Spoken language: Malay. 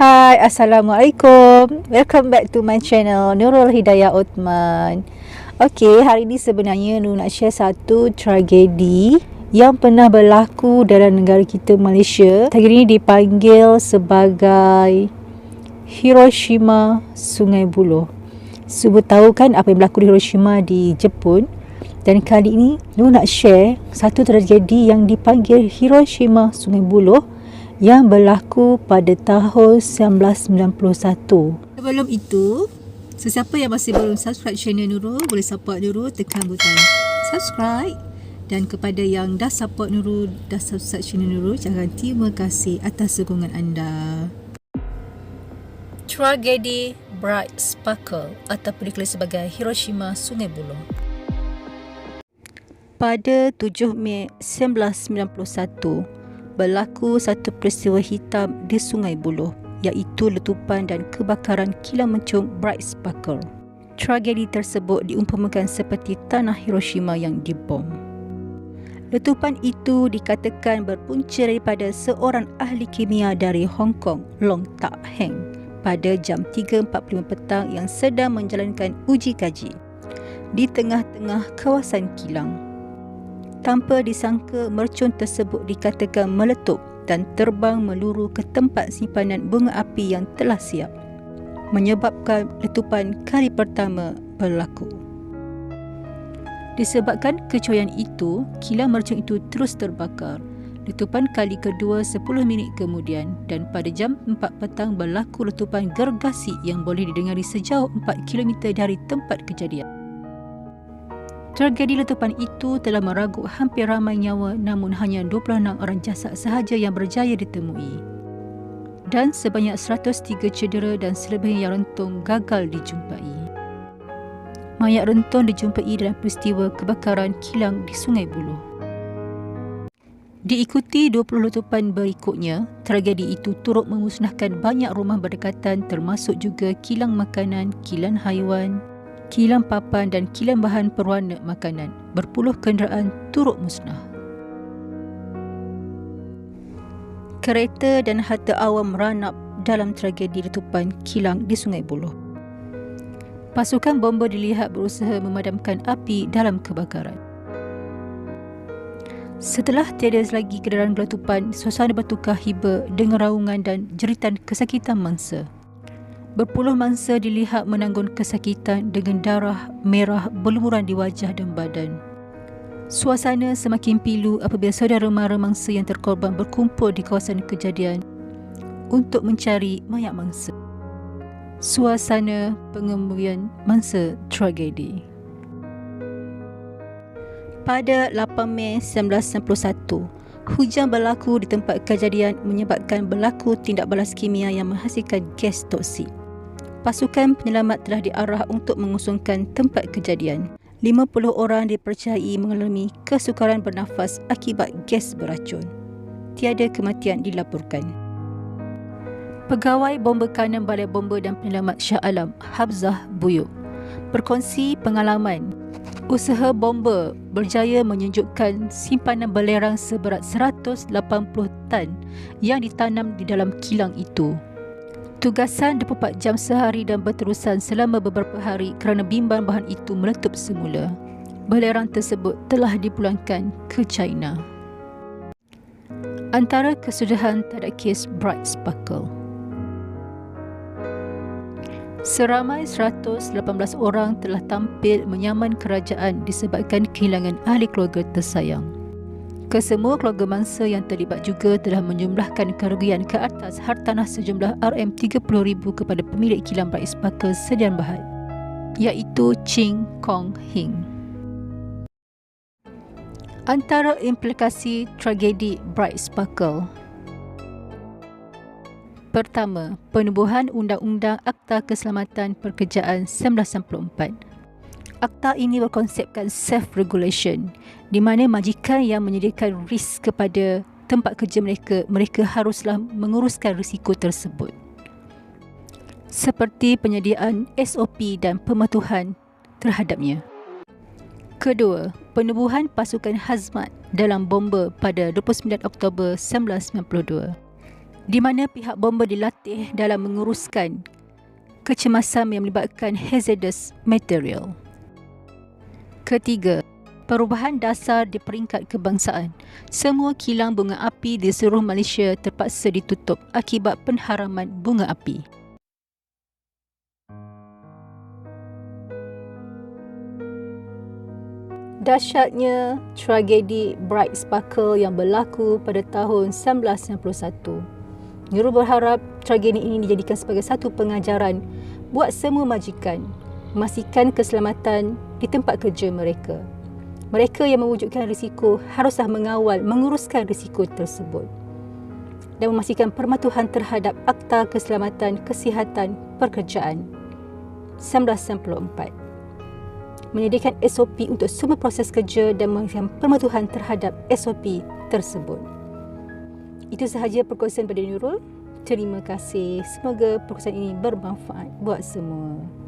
Hai, Assalamualaikum. Welcome back to my channel Nurul Hidayah Othman. Okey, hari ni sebenarnya Nur nak share satu tragedi yang pernah berlaku dalam negara kita Malaysia. Tragedi ini dipanggil sebagai Hiroshima Sungai Buloh. Semua tahu kan apa yang berlaku di Hiroshima di Jepun. Dan kali ini Nur nak share satu tragedi yang dipanggil Hiroshima Sungai Buloh yang berlaku pada tahun 1991. Sebelum itu, sesiapa yang masih belum subscribe channel Nurul, boleh support Nurul, tekan butang subscribe. Dan kepada yang dah support Nurul, dah subscribe channel Nurul, jangan terima kasih atas sokongan anda. Tragedi Bright Sparkle ataupun dikenali sebagai Hiroshima Sungai Buloh. Pada 7 Mei 1991, berlaku satu peristiwa hitam di Sungai Buloh, iaitu letupan dan kebakaran kilang mencung Bright Sparkle. Tragedi tersebut diumpamakan seperti tanah Hiroshima yang dibom. Letupan itu dikatakan berpunca daripada seorang ahli kimia dari Hong Kong, Long Tak Heng, pada jam 3.45 petang yang sedang menjalankan uji kaji di tengah-tengah kawasan kilang. Tanpa disangka, mercun tersebut dikatakan meletup dan terbang meluru ke tempat simpanan bunga api yang telah siap, menyebabkan letupan kali pertama berlaku. Disebabkan kecoyan itu, kilang mercun itu terus terbakar. Letupan kali kedua 10 minit kemudian, dan pada jam 4 petang berlaku letupan gergasi yang boleh didengari sejauh 4 km dari tempat kejadian. Tragedi letupan itu telah meragut hampir ramai nyawa, namun hanya 26 orang jasad sahaja yang berjaya ditemui. Dan sebanyak 103 cedera dan selebihnya yang rentung gagal dijumpai. Mayat rentung dijumpai dalam peristiwa kebakaran kilang di Sungai Buloh. Diikuti 20 letupan berikutnya, tragedi itu turut memusnahkan banyak rumah berdekatan termasuk juga kilang makanan, kilang haiwan, kilang papan dan kilang bahan perwarna makanan. Berpuluh kenderaan turut musnah. Kereta dan harta awam ranap dalam tragedi letupan kilang di Sungai Buloh. Pasukan bomba dilihat berusaha memadamkan api dalam kebakaran. Setelah tiada lagi kenderaan letupan, suasana bertukar hiba dengan raungan dan jeritan kesakitan mangsa. Berpuluh mangsa dilihat menanggung kesakitan dengan darah merah berlumuran di wajah dan badan. Suasana semakin pilu apabila saudara mara mangsa yang terkorban berkumpul di kawasan kejadian untuk mencari mayat mangsa. Suasana pengemudian mangsa tragedi. Pada 8 Mei 1991, hujan berlaku di tempat kejadian menyebabkan berlaku tindak balas kimia yang menghasilkan gas toksik. Pasukan penyelamat telah diarah untuk mengusungkan tempat kejadian. 50 orang dipercayai mengalami kesukaran bernafas akibat gas beracun. Tiada kematian dilaporkan. Pegawai bomba kanan Balai Bomba dan Penyelamat Shah Alam, Habzah Buyuk, berkongsi pengalaman usaha bomba berjaya menyunjukkan simpanan belerang seberat 180 tan yang ditanam di dalam kilang itu. Tugasan 24 jam sehari dan berterusan selama beberapa hari kerana bimbang bahan itu meletup semula. Belerang tersebut telah dipulangkan ke China. Antara kesudahan terhadap kes Bright Sparkle. Seramai 118 orang telah tampil menyaman kerajaan disebabkan kehilangan ahli keluarga tersayang. Kesemua keluarga mangsa yang terlibat juga telah menjumlahkan kerugian ke atas hartanah sejumlah RM30,000 kepada pemilik kilang Bright Sparkle Sdn Bhd, iaitu Ching Kong Hing. Antara implikasi tragedi Bright Sparkle. Pertama, penubuhan Undang-Undang Akta Keselamatan Pekerjaan 1994. Akta ini berkonsepkan self-regulation, di mana majikan yang menyediakan risk kepada tempat kerja mereka haruslah menguruskan risiko tersebut, seperti penyediaan SOP dan pematuhan terhadapnya. Kedua, penubuhan pasukan hazmat dalam bomba pada 29 Oktober 1992. di mana pihak bomba dilatih dalam menguruskan kecemasan yang melibatkan hazardous material. Ketiga, perubahan dasar di peringkat kebangsaan. Semua kilang bunga api di seluruh Malaysia terpaksa ditutup akibat pengharaman bunga api. Dahsyatnya tragedi Bright Sparkle yang berlaku pada tahun 1991. Nurul berharap tragedi ini dijadikan sebagai satu pengajaran buat semua majikan, memastikan keselamatan di tempat kerja mereka. Mereka yang mewujudkan risiko haruslah mengawal, menguruskan risiko tersebut dan memastikan permatuhan terhadap Akta Keselamatan Kesihatan Pekerjaan 1994. Menyediakan SOP untuk semua proses kerja dan memastikan permatuhan terhadap SOP tersebut. Itu sahaja perkongsian pada Nurul. Terima kasih. Semoga perkongsian ini bermanfaat buat semua.